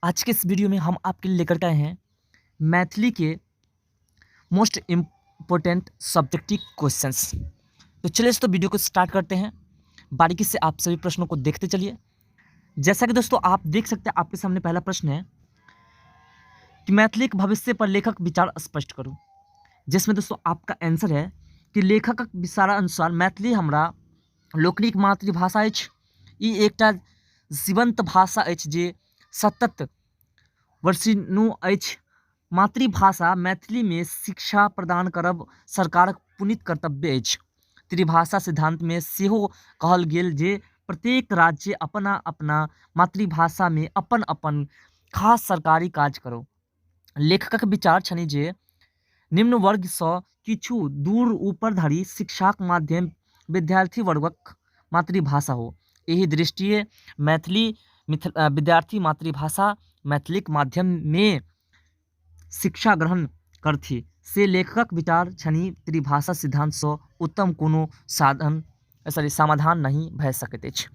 आज के इस वीडियो में हम आपके लिए लेकर के आए हैं मैथिली के मोस्ट इम्पोर्टेंट सब्जेक्टिव क्वेश्चंस। तो चलिए इस वीडियो को स्टार्ट करते हैं। बारीकी से आप सभी प्रश्नों को देखते चलिए। जैसा कि दोस्तों आप देख सकते हैं, आपके सामने पहला प्रश्न है कि मैथिली के भविष्य पर लेखक विचार स्पष्ट करूं, जिसमें दोस्तों आपका आंसर है कि लेखकक विचार अनुसार मैथिली हमरा लोकनिक मातृभाषा अछि। ई एकटा जीवंत भाषा अछि जे सतत वर्षिणु अछि। मातृभाषा मैथिली में शिक्षा प्रदान करब सरकारक पुनीत कर्तव्य अछि। त्रिभाषा सिद्धांत में सेहो कहल गेल जे प्रत्येक राज्य अपना अपना मातृभाषा में अपन अपन खास सरकारी काज करो। लेखकक विचार छनि जे निम्न वर्ग सँ किछु दूर ऊपर धरि शिक्षाक माध्यम विद्यार्थी वर्गक मातृभाषा हो। एहि दृष्टिए मैथिली विद्यार्थी मातृभाषा मैथिलीक माध्यम में शिक्षा ग्रहण करथि से लेखकक विचार छनि त्रिभाषा सिद्धांत सँ उत्तम कोनो समाधान नहीं भय सकैत अछि।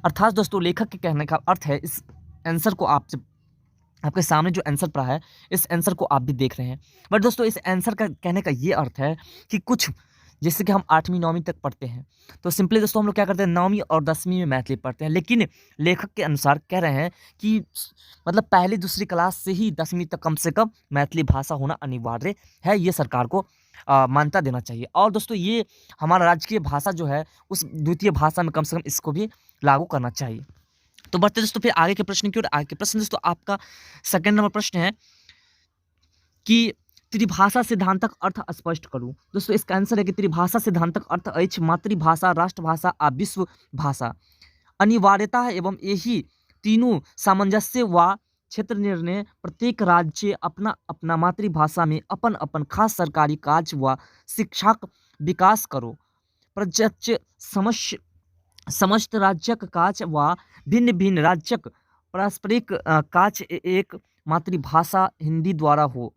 अर्थात दोस्तों लेखक के कहने का अर्थ है, इस आंसर को आपके सामने जो आंसर पड़ा है, इस आंसर को आप भी देख रहे हैं। बट दोस्तों इस आंसर का कहने का ये अर्थ है कि कुछ जैसे कि हम 8वीं 9वीं तक पढ़ते हैं तो सिंपली दोस्तों हम लोग क्या करते हैं, 9वीं और 10वीं में मैथिली पढ़ते हैं, लेकिन लेखक के अनुसार कह रहे हैं कि मतलब पहली दूसरी क्लास से ही 10वीं तक कम से कम मैथिली भाषा होना अनिवार्य है। ये सरकार को मान्यता देना चाहिए। और दोस्तों ये हमारा राजकीय भाषा जो है उस द्वितीय भाषा में कम से कम इसको भी लागू करना चाहिए। तो बढ़ते दोस्तों फिर आगे के प्रश्न की ओर। आगे के प्रश्न दोस्तों आपका सेकंड नंबर प्रश्न है कि त्रिभाषा सिद्धांतक अर्थ स्पष्ट करूं। दोस्तों इसका आंसर है कि त्रिभाषा सिद्धांतक अर्थ अछि मातृभाषा, राष्ट्रभाषा आ विश्व भाषा। अनिवार्यता एवं यही तीनों सामंजस्य व क्षेत्र निर्णय प्रत्येक राज्य अपना अपना मातृभाषा में अपन अपन खास सरकारी काज व शिक्षाक विकास करो। प्रत्यक्ष समस्त राज्यक काज व भिन्न भिन्न राज्यक पारस्परिक काज एक मातृभाषा हिंदी द्वारा हो।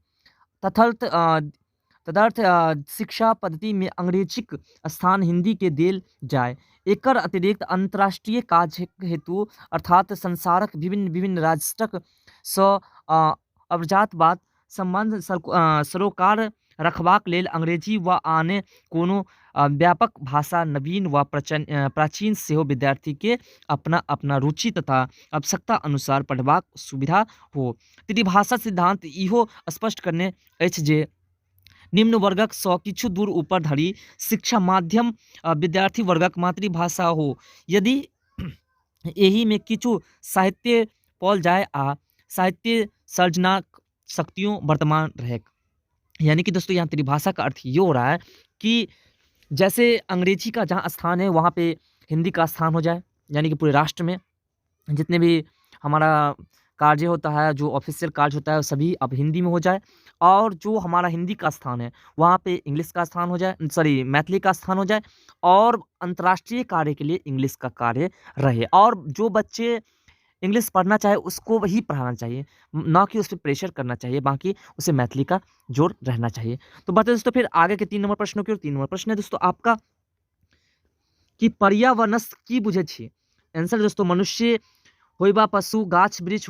तदर्थ शिक्षा पद्धति में अंग्रेजीक स्थान हिंदी के देल जाय। एकर अतिरिक्त अंतर्राष्ट्रीय काज हेतु अर्थात संसारक विभिन्न विभिन्न राष्ट्रक सँ अवजातवाद संबंध सरोकार रखबाक लेल अंग्रेजी व आन कोनो व्यापक भाषा नवीन व प्राचीन सेहो विद्यार्थी के अपना अपना रुचि तथा आवश्यकता अनुसार पढ़बाक सुविधा हो। त्रिभाषा सिद्धांत इहो स्पष्ट करने अछि जे निम्न वर्गक सँ किछु दूर ऊपर धरि शिक्षा माध्यम विद्यार्थी वर्गक मातृभाषा हो। यदि एही में किछु साहित्य पाओल जाय आ साहित्य सर्जनाक शक्तियों वर्तमान रहे। यानी कि दोस्तों यहाँ त्रिभाषा का अर्थ ये हो रहा है कि जैसे अंग्रेजी का जहाँ स्थान है वहाँ पे हिंदी का स्थान हो जाए, यानी कि पूरे राष्ट्र में जितने भी हमारा कार्य होता है, जो ऑफिशियल कार्य होता है, सभी अब हिंदी में हो जाए। और जो हमारा हिंदी का स्थान है वहाँ पे इंग्लिश का स्थान हो जाए, सॉरी मैथिली का स्थान हो जाए। और अंतर्राष्ट्रीय कार्य के लिए इंग्लिश का कार्य रहे। और जो बच्चे इंग्लिश पढ़ना चाहे उसको वही पढ़ाना चाहिए, ना कि उस पर प्रेशर करना चाहिए, बाकी उसे मैथिली का जोर रहना चाहिए। तो बढ़ते दोस्तों फिर आगे के 3 नंबर प्रश्नों की ओर। 3 नंबर प्रश्न है दोस्तों आपका कि पर्यावरणस की बुझे छी। आंसर दोस्तों मनुष्य होइबा पशु गाछ वृक्ष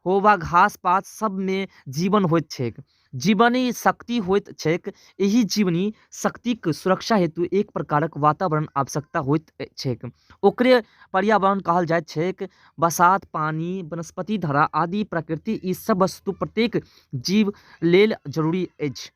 होवा घास पात सब में जीवन होइत छेक, जीवनी शक्ति होइत छेक। एही जीवनी शक्तिक सुरक्षा हेतु एक प्रकारक वातावरण आवश्यकता होइत छेक, ओकरे पर्यावरण कहल जाइत छेक। बसात पानी वनस्पति धरा आदि प्रकृति ई सब वस्तु प्रत्येक जीव लेल जरूरी अछि।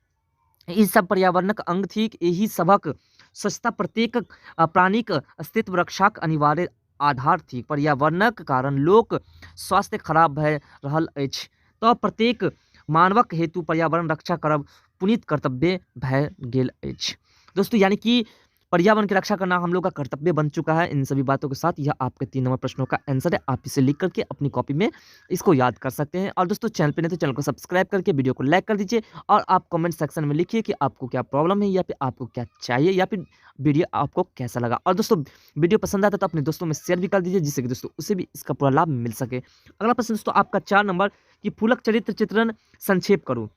ई सब पर्यावरणक अंग थिक। एही सबक स्वच्छता प्रत्येक प्राणीक अस्तित्व रक्षाक अनिवार्य आधार थी। पर्यावरणक कारण लोक स्वास्थ्य खराब भए रहल अछि, तो प्रत्येक मानवक हेतु पर्यावरण रक्षा करब पुनीत कर्तव्य भए गेल अछि। दोस्तों यानी कि पर्यावरण की रक्षा करना हम लोग का कर्तव्य बन चुका है। इन सभी बातों के साथ यह आपके 3 नंबर प्रश्नों का आंसर है। आप इसे लिख करके अपनी कॉपी में इसको याद कर सकते हैं। और दोस्तों चैनल पे नहीं तो चैनल को सब्सक्राइब करके वीडियो को लाइक कर दीजिए। और आप कमेंट सेक्शन में लिखिए कि आपको क्या प्रॉब्लम है, या फिर आपको क्या चाहिए, या फिर वीडियो आपको कैसा लगा। और दोस्तों वीडियो पसंद आता तो अपने दोस्तों में शेयर भी कर दीजिए, जिससे कि दोस्तों उसे भी इसका पूरा लाभ मिल सके। अगला प्रश्न दोस्तों आपका 4 नंबर कि फूलक चरित्र चित्रण संक्षेप करूँ,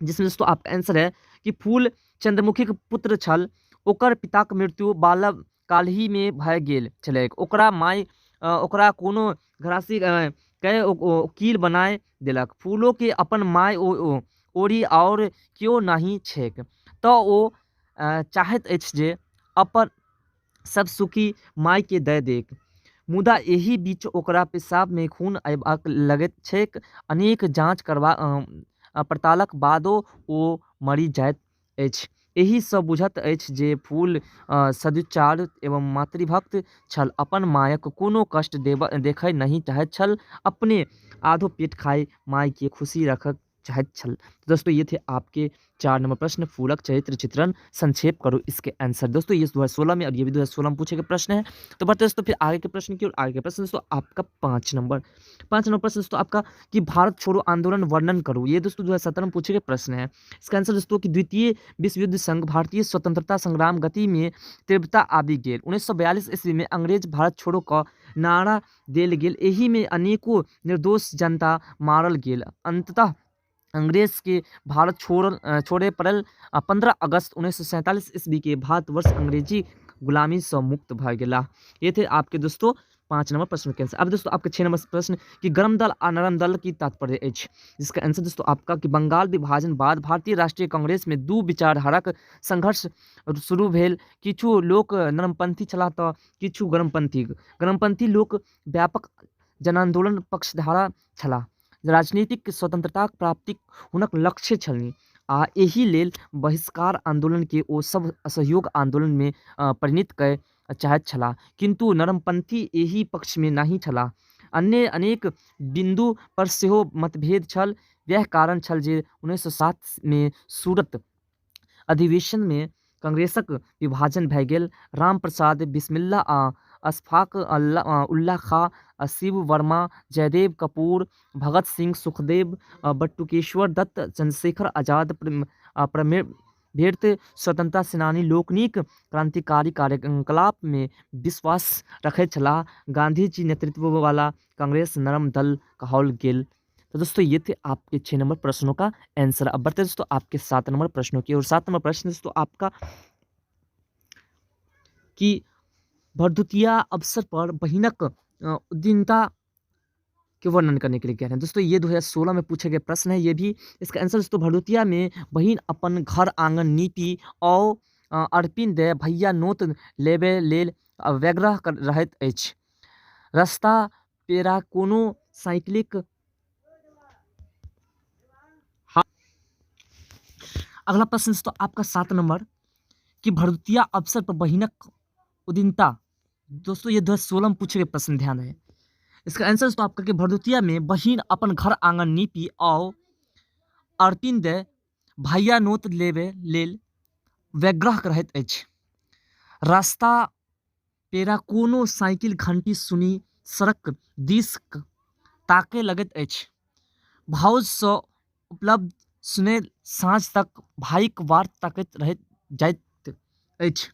जिसमें दोस्तों आपका आंसर है कि फूल चंद्रमुखी के पुत्र छल, ओकर पिताक मृत्यु बाल्यकाल ही में भए गेल छलैक। ओकरा माय ओकरा कोनो घरासी कै कील बनाए देलक। फूलों के अपन माय ओरी और क्यों नहीं छेक, तऽ ओ चाहैत अछि जे अपन सब सुखी माय के दऽ देक, मुदा एहि बीच ओकरा पेशाब में खून अयबाक लगैत छैक। अनेक जाँच पड़तालक बादो ओ मरि जाइत अछि। एहि सँ बुझत अछि जे फूल सदुचार एवं मातृभक्त छल, अपन मायक कोनो कष्ट देखय नहीं चाहैत छल, अपने आधो पेट खाए माय के खुशी रखक चाहत छल। तो दोस्तों ये थे आपके 4 नंबर प्रश्न, फूलक चरित्र चित्रण। संक्षेप करो इसके आंसर। दोस्तों ये 2016 में और ये भी 2016 में पूछे गए प्रश्न है। तो बढ़ते दोस्तों फिर आगे के प्रश्न की ओर। आगे के प्रश्न दोस्तों आपका 5 नंबर प्रश्न दोस्तों आपका कि भारत छोड़ो आंदोलन वर्णन करो। ये दोस्तों 2017 में पूछे गए प्रश्न है। इसका आंसर दोस्तों कि द्वितीय विश्व युद्ध संघ भारतीय स्वतंत्रता संग्राम गति में तीव्रता आबि गेल। 1942 ईस्वी में अंग्रेज भारत छोड़ो का नारा देल गेल, एही में अनेकों निर्दोष जनता मारल गेल। अंततः अंग्रेज के भारत छोड़े पड़ल। 15 अगस्त 1947 ईस्वी के भारतवर्ष अंग्रेजी गुलामी से मुक्त भ गेला। ये थे आपके दोस्तों 5 नंबर प्रश्न के आंसर। अब दोस्तों आपके 6 नंबर प्रश्न कि गरम दल आ नरम दल की तात्पर्य अछि। जिसका आंसर दोस्तों आपका कि बंगाल विभाजन बाद भारतीय राष्ट्रीय कांग्रेस में दू विचारधाराक संघर्ष शुरू भेल। किछु लोक नरमपंथी छलाह तऽ किछु गरमपंथी लोक व्यापक जनांदोलन पक्षधारा छलाह। राजनीतिक स्वतंत्रताक प्राप्ति हुनक लक्ष्य छलनि आ एहि लेल बहिष्कार आंदोलन के ओ सब असहयोग आंदोलन में परिणत कय चाहैत छलाह, किंतु नरमपंथी एहि पक्ष में नहीं छलाह। अन्य अनेक बिंदु पर सेहो मतभेद छल। वह कारण छल जे 1907 में सूरत अधिवेशन में कांग्रेसक विभाजन भऽ गेल। राम प्रसाद बिस्मिल्ला आ अशफाक उल्ला खां, शिव वर्मा, जयदेव कपूर, भगत सिंह, सुखदेव, बटुकेश्वर दत्त, चंद्रशेखर आजाद प्रभृत स्वतंत्रता सेनानी लोकनिक क्रांतिकारी कार्यकलाप में विश्वास रखैत छलाह। गांधी जी नेतृत्व वाला कांग्रेस नरम दल कहल गेल। तो दोस्तों ये थे आपके 6 नंबर प्रश्नों का आंसर। अब बढ़ते दोस्तों आपके 7 नंबर प्रश्नों की और। 7 नंबर प्रश्न दोस्तों आपका कि भरदुतिया अवसर पर बहिनक उद्दीनता के वर्णन करने के लिए कह रहे हैं। दोस्तों ये 2016 में पूछे गए प्रश्न है। ये भी इसका आंसर दोस्तों भरदुतिया में बहिन अपन घर आंगन नीपी और अर्पिन दे भैया नोत लेबे लेल व्यग्र रहैत अछि। रास्ता पेरा कोनो साइकिलिक। अगला प्रश्न दोस्तों आपका 7 नंबर कि भरदुतिया अवसर पर बहिनक उद्दीनता। दोस्तों ये 2016 में पूछे गए प्रश्न, ध्यान है। इसका आंसर दोस्तों आपका कि भरदुतिया में बहिन अपन घर आंगन नीपी और अर्पिन दे भैया नोत लेबे लेल व्यग्र रहैत अछि। रास्ता पेरा कोनो साइकिल घंटी सुनी सड़क दिस ताके लगैत अछि। भाउज सँ उपलब्ध सुने साँझ तक भाइक वार ताकैत रह जाइत अछि।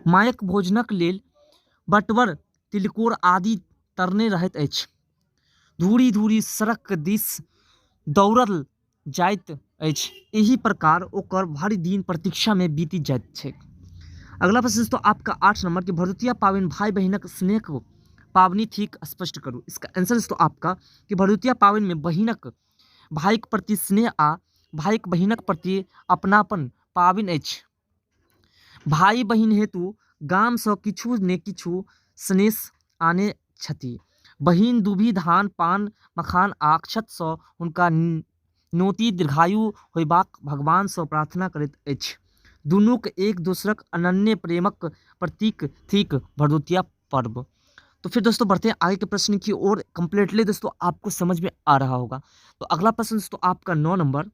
मायक भोजनक लेल बटवर तिलकोर आदि तरने रहैत अछि। धूरी धूरी सड़क दिस दौड़ल जाइत अछि। एही प्रकार ओकर भरि दिन प्रतीक्षा में बीति जाइत छै। अगला प्रश्न दोस्तों आपका 8 नंबर कि भरदुतिया पाबनि भाई बहिनक स्नेहक पावनि थिक, स्पष्ट करू। इसका आंसर दोस्तों आपका कि भरदुतिया पाबनि में बहिनक भाइक प्रति स्नेह आ भाइक बहिनक प्रति अपनापन पाबनि अछि। भाई बहिन हेतु गाम सँ किछु ने किछु सनेश आने छथि। बहिन दूबी धान पान मखान आ अक्षत सँ हुनका नोती दीर्घायु होयबाक भगवान सँ प्रार्थना करैत अछि। दुनूक एक दूसरक अनन्य प्रेमक प्रतीक थिक भरदुतिया पर्व। तो फिर दोस्तों बढ़ते हैं आगे के प्रश्न की ओर। कंप्लीटली दोस्तों आपको समझ में आ रहा होगा। तो अगला प्रश्न दोस्तों आपका 9 नंबर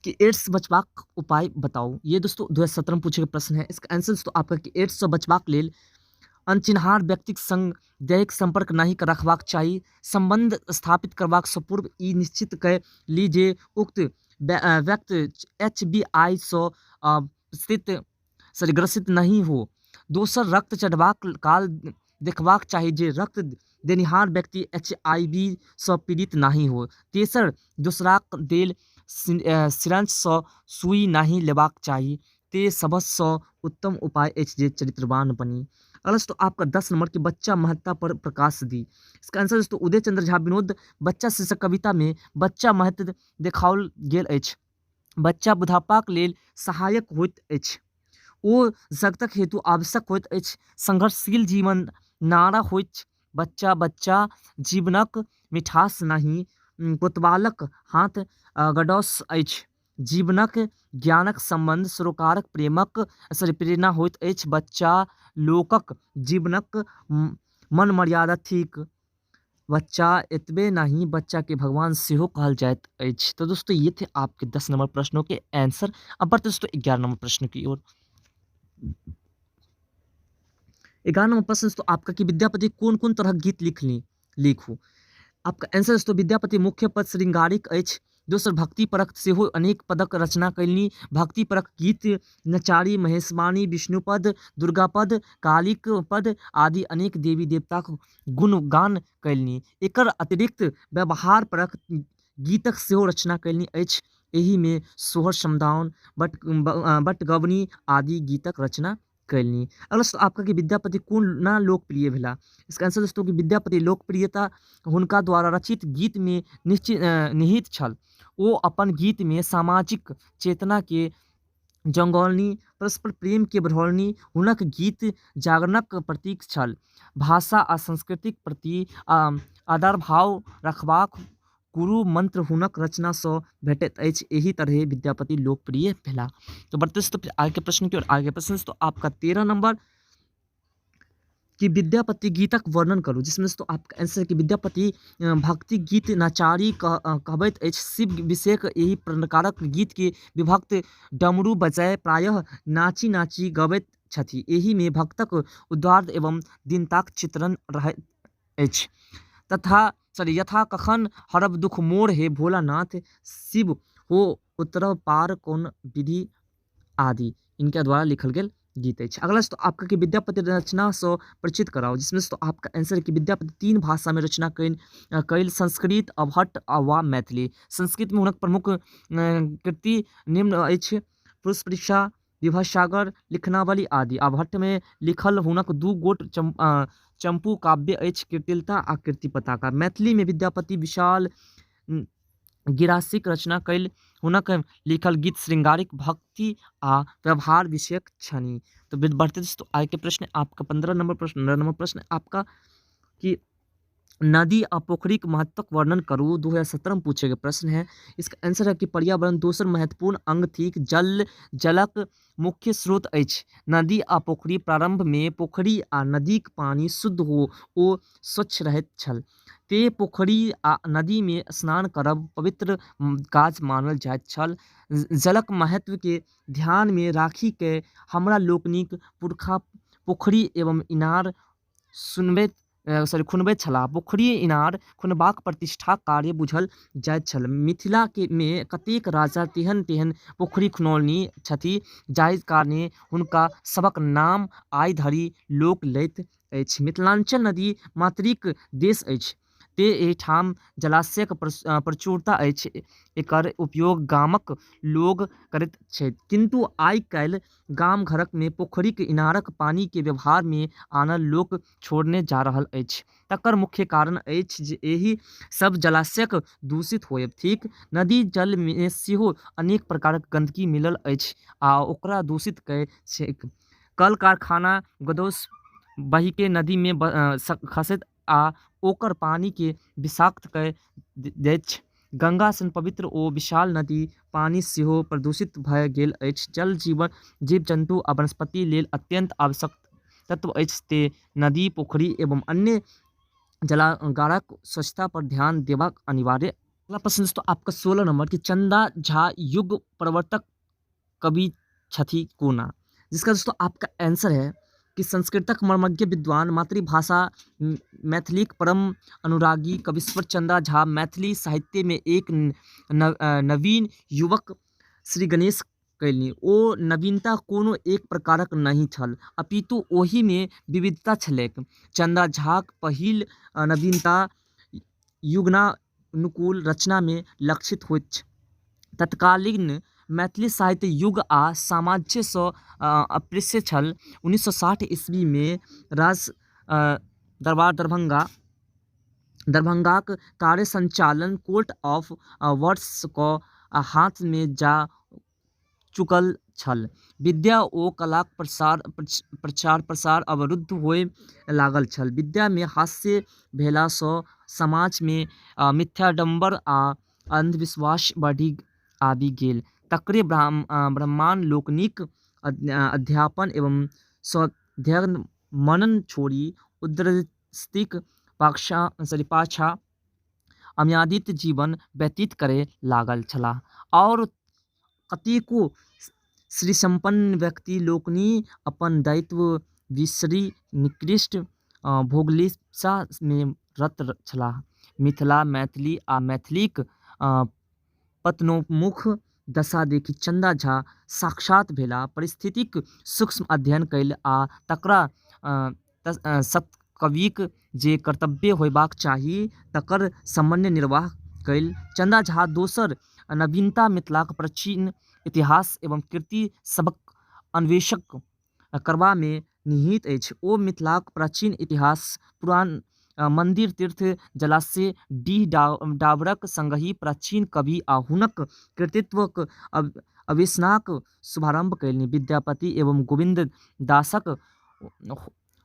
कि एड्स बचबाक उपाय बताओ। ये दोस्तों 2017 में पूछे गए प्रश्न है। इसका आंसर दोस्तों आपका कि एड्स से बचबाक लेल अनचिन्हार व्यक्तिक संग दैहिक संपर्क नहीं रखबाक चाही। संबंध स्थापित करबाक सँ पूर्व ई निश्चित कय ली जे उक्त व्यक्ति HBI से ग्रसित नहीं हो। दोसर, रक्त चढ़बाक काल देखबाक चाही जे रक्त देनिहार व्यक्ति HIV से पीड़ित नहीं हो। तेसर, दूसराक देल सिरंज सँ सुई नहीं लेबाक चाही। ते सबसँ उत्तम उपाय अछि जे चरित्रवान बनी। अगला दोस्तों आपका 10 नंबर कि बच्चा महत्ता पर प्रकाश दी। इसका आंसर दोस्तों उदय चंद्र झा विनोद बच्चा शीर्षक कविता में बच्चा महत्व देखाओल गेल अछि। बच्चा बुढ़ापाक लेल सहायक होइत अछि, ओ जगतक हेतु आवश्यक होइत अछि, संघर्षशील जीवन नारा होइत। बच्चा बच्चा जीवनक मिठास नहीं कोतवालक हाथ गडौस अछि। जीवनक ज्ञानक संबंध सरोकारक प्रेमक प्रेरणा होइत अछि। बच्चा लोकक जीवनक मन मर्यादा थिक। बच्चा एतबे नहीं बच्चा के भगवान सेहो कहल जाइत अछि। तो दोस्तों ये थे आपके 10 नंबर प्रश्नों के आंसर। अब बढ़ते दोस्तों 11 नंबर प्रश्न की ओर। 11 नंबर प्रश्न दोस्तों आपका कि विद्यापति कौन कौन तरह गीत लिखू। आपका आंसर दोस्तों विद्यापति मुख्य पद श्रृंगारिक अछि। दोसर भक्ति परक सेहो अनेक पदक रचना कयलनि। भक्ति परक गीत नचारी महेशवाणी विष्णुपद दुर्गापद कालिक पद आदि अनेक देवी देवताक गुणगान कयलनि। एकर अतिरिक्त व्यवहार परक गीतक सेहो रचना कयलनि अछि। एहि में सोहर समदाउन बटगवनी आदि गीतक रचना कयलनि। अगला दोस्तों आपका कि विद्यापति कोना लोकप्रिय भेला। इसका आंसर दोस्तों कि विद्यापति लोकप्रियता हुनका द्वारा रचित गीत में निहित छल। ओ अपन गीत में सामाजिक चेतना के जंगौलनी परस्पर प्रेम के बढ़ौलनी। हुनक गीत जागरणक प्रतीक छल। भाषा आ संस्कृतिक प्रति आदर भाव रखबाक गुरु मंत्र हुनक रचना से भेटैत अछि। एही तरह विद्यापति लोकप्रिय भेला। तो बढ़ते दोस्तों फिर आगे के प्रश्न की ओर। आगे प्रश्न तो आपका 13 नंबर कि विद्यापति गीतक वर्णन करू। जिसमें दोस्तों आपका आंसर है कि विद्यापति भक्ति गीत नचारी कहबैत अछि। शिव विषयक एही प्रकारक गीत के विभक्त डमरू बजाय प्रायः नाची नाची गबैत छथि। एही में भक्तक उद्धार एवं दीनताक चित्रण रहैत अछि। यथा कखन हरब दुख मोर हे भोलानाथ शिव हो उतरब पार कौन विधि आदि इनके द्वारा लिखल गेल गीत अछि। अगला तो आपका कि विद्यापति रचना से परिचित कराओ। जिसमें तो आपका आंसर है कि विद्यापति 3 भाषा में रचना कैल संस्कृत अवहट्ट व मैथिली। संस्कृत में हुनक प्रमुख कृति निम्न अछि पुरुष परीक्षा विभा लिखनावली आदि। अवहट्ट में लिखल हुनक 2 गोट चंपू काव्य अछि कीर्तिलता आ कीर्ति पताका। मैथिली में विद्यापति विशाल गिरासिक रचना कैल हुनक लिखल गीत श्रृंगारिक भक्ति आ व्यवहार विषयक छनि। तो बढ़ते दोस्तों आगे के प्रश्न आपका 15 नंबर प्रश्न आपका कि नदी आ पोखरीक महत्वक वर्णन करू। 2017 में पूछे गए प्रश्न है। इसका आंसर है कि पर्यावरण दोसर महत्वपूर्ण अंग थिक। जलक मुख्य स्रोत अछि। नदी आ पोखरी प्रारंभ में पोखरी आ नदीक पानी शुद्ध ओ स्वच्छ रहैत छल। ते पोखरी आ नदी में स्नान करब पवित्र काज मानल जाइत छल। जलक महत्व के ध्यान में राखी के हमरा लोकनिक पुरखा पोखरी एवं इनार खुनबैत छलाह। पोखरी इनार खुनबाक प्रतिष्ठा कार्य बुझल जाइत छल। मिथिला में कतेक राजा तेहन पोखरी खुनौलनि छथि जाहि कारणे हुनका सबक नाम आइ धरि लोक लैत अछि। मिथिलांचल नदी मातृक देश अछि ते एहिठाम जलाशयक प्रचुरता अछि। एकर उपयोग गामक लोग करैत छथि, किंतु आइ काल्हि गाम घरक में पोखरीक इनारक पानी के व्यवहार में आनल लोक छोड़ने जा रहल अछि। तकर मुख्य कारण अछि जे एहि सब जलाशयक दूषित होयब थिक। नदी जल में सेहो अनेक प्रकारक गंदगी मिलल अछि आ ओकरा दूषित करै छैक। कल कारखाना गोदोस बहि के नदी में खसैत आ ओकर पानी के विषाक्त कऽ दैत छै। गंगा सन पवित्र ओ विशाल नदी पानी सेहो प्रदूषित भऽ गेल अछि। जल जीव जंतु आ वनस्पति लेल अत्यंत आवश्यक तत्व अछि ते नदी पोखरी एवं अन्य जलागारक स्वच्छता पर ध्यान देबाक अनिवार्य। अगला प्रश्न दोस्तों आपका 16 नंबर कि चंदा झा युग प्रवर्तक कवि छथि कोना। जिसका दोस्तों आपका आंसर है कि संस्कृतक मर्मज्ञ विद्वान मातृभाषा मैथिलीक परम अनुरागी कविश्वर चंदा झा मैथिली साहित्य में एक नवीन युवक श्री गणेश कैलनि। ओ नवीनता कोनो एक प्रकारक नहीं छल, अपितु ओहि में विविधता छलैक। चंदा झाक पहिल नवीनता युगनानुकूल रचना में लक्षित होइत छै। तत्कालीन मैथिली साहित्य युग आ साम्राज्य सँ अप्रिय छल। 1960 ईस्वी में राज दरबार दरभंगाक कार्य संचालन कोर्ट ऑफ वर्ड्सक हाथ में जा चुकल छल। विद्या ओ कलाक प्रचार प्रसार अवरुद्ध होय लागल छल। विद्या में हास्य भेला सँ समाज में मिथ्याडंबर आ अंधविश्वास बढ़ि आबि गेल। तकरे ब्राह्मण लोकनिक अध्यापन एवं स्वाध्याय मनन छोड़ि उद्रस्थितिक पाछा अमयादित जीवन व्यतीत करय लागल छलाह। और कतेको श्रीसंपन्न व्यक्ति लोकनि अपन दायित्व बिसरि निकृष्ट भोगलालसा में रत छलाह। मिथिला, मैथिली आ मैथिलीक पतनोन्मुख दशा देखि चंदा झा साक्षात भेला। परिस्थितिक सूक्ष्म अध्ययन कएल आ तकरा सत्कविक जे कर्तव्य होयबाक चाही तकर सामान्य निर्वाह कएल। चंदा झा दोसर नवीनता मिथिलाक प्राचीन इतिहास एवं कीर्ति सभक अन्वेषण करबा में निहित अछि। ओ मिथिलाक प्राचीन इतिहास, पुराण, मंदिर, तीर्थ, जलाशय, डीह डाबरक संगहि प्राचीन कवि आ हुनक कृतित्वक अन्वेषणक शुभारंभ कएलनि। विद्यापति एवं गोविंद दासक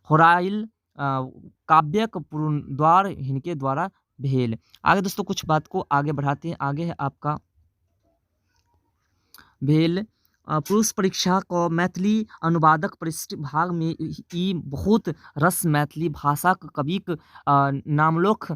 होराइल काव्यक पुनरुद्धार हिनके द्वारा भेल। आगे दोस्तों कुछ बात को आगे बढ़ाते हैं। आगे है आपका भेल पुरुष परीक्षा को मैथिली अनुवादक पृष्ठभाग में ई बहुत रस मैथिली भाषाक कविक नामलोख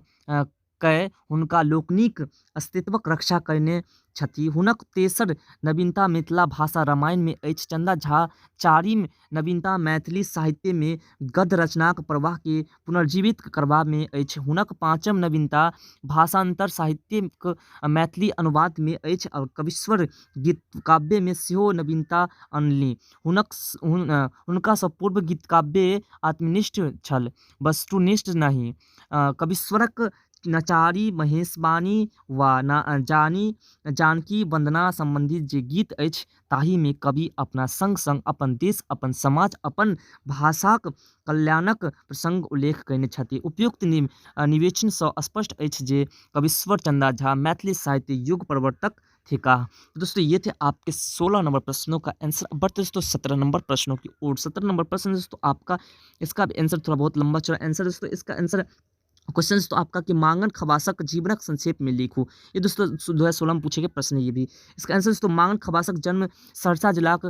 कए हुनका लोकनिक अस्तित्वक रक्षा करने छथि। हुनक तेसर नवीनता मिथिला भाषा रामायण में अछि। चंदा झा चारिम नवीनता मैथिली साहित्य में गद्य रचनाक प्रवाह के पुनर्जीवित करबा में अछि। हुनक पाँचम नवीनता भाषांतर साहित्यक मैथिली अनुवाद में अछि और कवीश्वर गीत काव्य में सेहो नवीनता अनलनि। हुनका सँ पूर्व गीत काव्य आत्मनिष्ठ छल, वस्तुनिष्ठ नहि। कवीश्वरक नचारी, महेशवाणी वा जानकी वंदना संबंधी जे गीत अछि ताहि में कवि अपना संग संग अपन देश, अपन समाज, अपन भाषाक कल्याणक प्रसंग उल्लेख कयने छथि। उपयुक्त निवेचन सँ स्पष्ट अछि जे कवीश्वर चंदा झा मैथिली साहित्य युग प्रवर्तक थिकाह। तो दोस्तों ये थे आपके 16 नंबर प्रश्नों का आंसर। अब बढ़ते दोस्तों 17 नंबर प्रश्नों की ओर। 17 नंबर प्रश्न दोस्तों आपका, इसका आंसर थोड़ा बहुत लंबा चौड़ा आंसर दोस्तों। इसका आंसर क्वेश्चन तो आपका कि मांगन खवासक जीवनक संक्षेप में लिखू। ये दोस्तों 2016 में पूछे गए प्रश्न है ये भी। इसका आंसर दोस्तों मांगन खवासक जन्म सहरसा जिलाक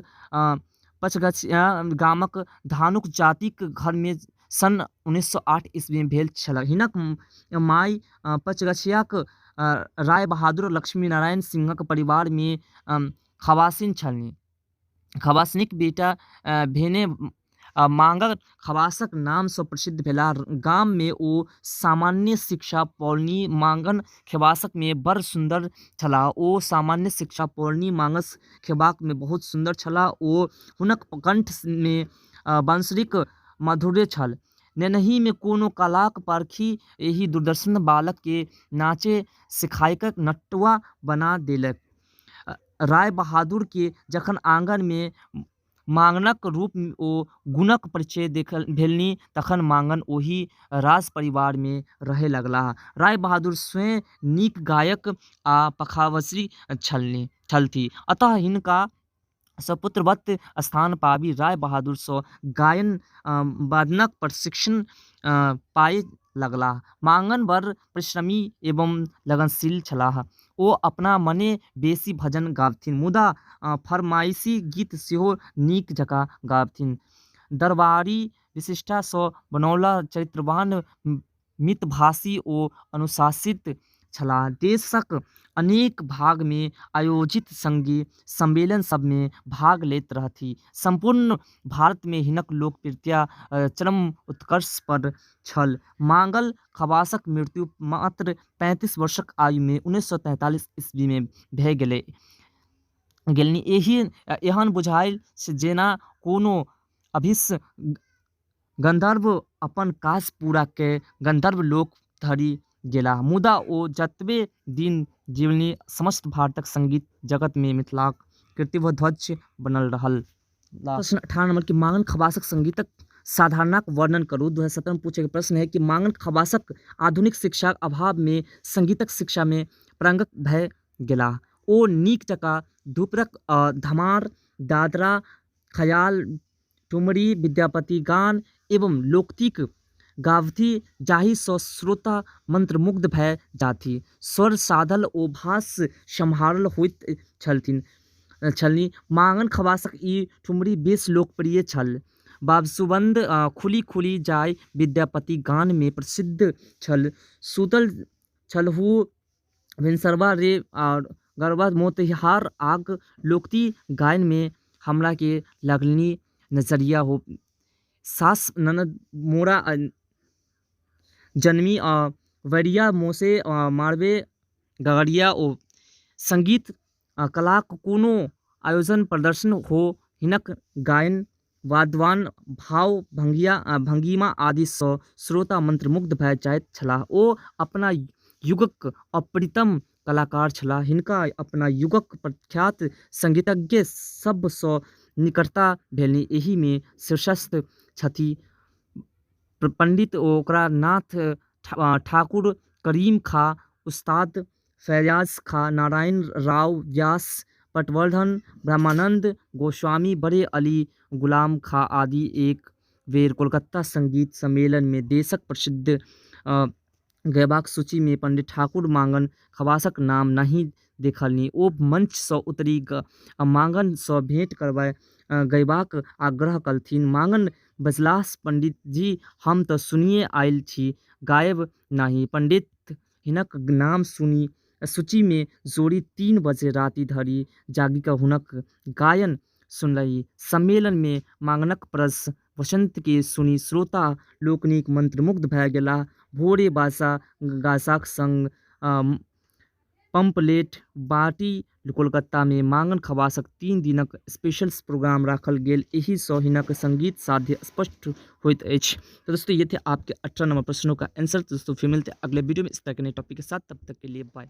पचगछिया गामक धानुक जातिक घर में सन 1908 ईस्वी में भेल छल। हिनक माय पचगछियाक राय बहादुर लक्ष्मी नारायण सिंहक परिवार में खवासिन छलनि। खवासनिक बेटा भेने मांगन खवासक नाम सँ प्रसिद्ध भेला। गाम में ओ सामान्य शिक्षा पौलनि। मांगन खवासक में बड़ सुंदर छलाह। ओ सामान्य शिक्षा पौलनि। मांगस खेबाक में बहुत सुंदर छलाह। ओ हुनक कंठ में बांसुरीक माधुर्य छल। नेनहि में कोनो कलाक पारखी एहि दूरदर्शन बालक के नाचे सिखाइक नटुआ बना देलक। राय बहादुर के जखन आंगन में मांगनक रूप ओ गुणक परिचय भेलनि तखन मांगन ओहि राज परिवार में रहय लगलाह। राय बहादुर स्वयं नीक गायक आ पखावजी छलथि, अतः हिनका सपुत्रवत स्थान पाबि राय बहादुर सँ गायन वादनक प्रशिक्षण पाए लगलाह। मांगन बड़ परिश्रमी एवं लगनशील छलाह। ओ अपना मने बेसी भजन गाबथिन, मुदा फरमाइशी गीत सेहो नीक जकाँ गाबथिन। दरबारी विशिष्टता सँ बनौला चरित्रवान मितभाषी ओ अनुशासित छलाह। देशक अनेक भाग में आयोजित संगीत सम्मेलन सब में भाग लैत रहथि। संपूर्ण भारत में हिनक लोकप्रियता चरम उत्कर्ष पर छल। मांगल खवासक मृत्यु मात्र 35 वर्षक आयु में 1943 ईस्वी में भए गेलनि। एहन बुझायल जेना कोनो अभिष्ट गंधर्व अपन काज पूरा कए गंधर्व लोक धरि गेलाह। मुदा ओ जतबे दिन जीवनी समस्त भारतक संगीत जगत में मिथिलाक कीर्ति व ध्वज बनल रहल। प्रश्न 18 नंबर की मांगन खबासक संगीतक साधारणाक वर्णन करू। 2017 में पूछे गए प्रश्न है कि मांगन खबासक आधुनिक शिक्षाक अभाव में संगीतक शिक्षा में प्रांगक भय गेला। ओ नीक जकाँ धूपरक धमार, दादरा, खयाल, ठुमरी, विद्यापति गान एवं लोकगीत गावथी, जाहि सँ श्रोता मंत्रमुग्ध भय जाथि। स्वर साधल ओ भाष्य सम्हारल होइत छलनि। मांगन खबासक ई ठुमरी बेस लोकप्रिय छल। बाबसूबंद खुली खुली जाय विद्यापति गान में प्रसिद्ध छल। सुतल छलहु भिनसरवा रे और गरबा मोतिहार आग लोकती गायन में हमरा के लगनी नजरिया हो। सास ननद मोरा जन्मी वरिया मोसे मारवे गगरिया ओ संगीत कलाक कोनो आयोजन प्रदर्शन हो हिनक गायन वाद्यवान भाव भंगिमा आदि सँ श्रोता मंत्रमुग्ध भऽ जाइत छलाह। ओ अपना युगक अप्रतिम कलाकार छलाह। हिनका अपना युगक प्रख्यात संगीतज्ञ सब सँ निकटता भेलनि। एहि में शीर्षस्थ छथि पंडित ओकरानाथ ठाकुर, करीम खां, उस्ताद फैयाज खां, नारायण राव व्यास, पटवर्धन, ब्रह्मानंद गोस्वामी, बड़े अली, गुलाम खां आदि एक बेर कोलकाता संगीत सम्मेलन में देशक प्रसिद्ध गयबाक सूची में पंडित ठाकुर मांगन खबासक नाम नहीं देखलनि। ओ मंच सँ उतरी मांगन सँ भेंट करबा गयबाक आग्रह कलथिन। मांगन बजलाह, पंडित जी हम तऽ सुनिए आयल छी, गायब नहीं। पंडित हिनक नाम सुनी सूची में जोड़ी 3 बजे राति धरि जागि कऽ हुनक गायन सुनलनि। सम्मेलन में मांगनक प्रस वसंत के सुनी श्रोता लोकनिक मंत्रमुग्ध भऽ गेलाह। भोरे बासा गासाक संग पंपलेट बाटी कोलकाता में मांगन खबासक 3 दिनक स्पेशल प्रोग्राम राखल गेल। एहि सँ हिनक संगीत साध्य स्पष्ट होइत अछि। तो दोस्तों ये थे आपके 18 नंबर प्रश्नों का आंसर। दोस्तों फिर मिलते हैं अगले वीडियो में इस तरह के नए टॉपिक के साथ। तब तक के लिए बाय।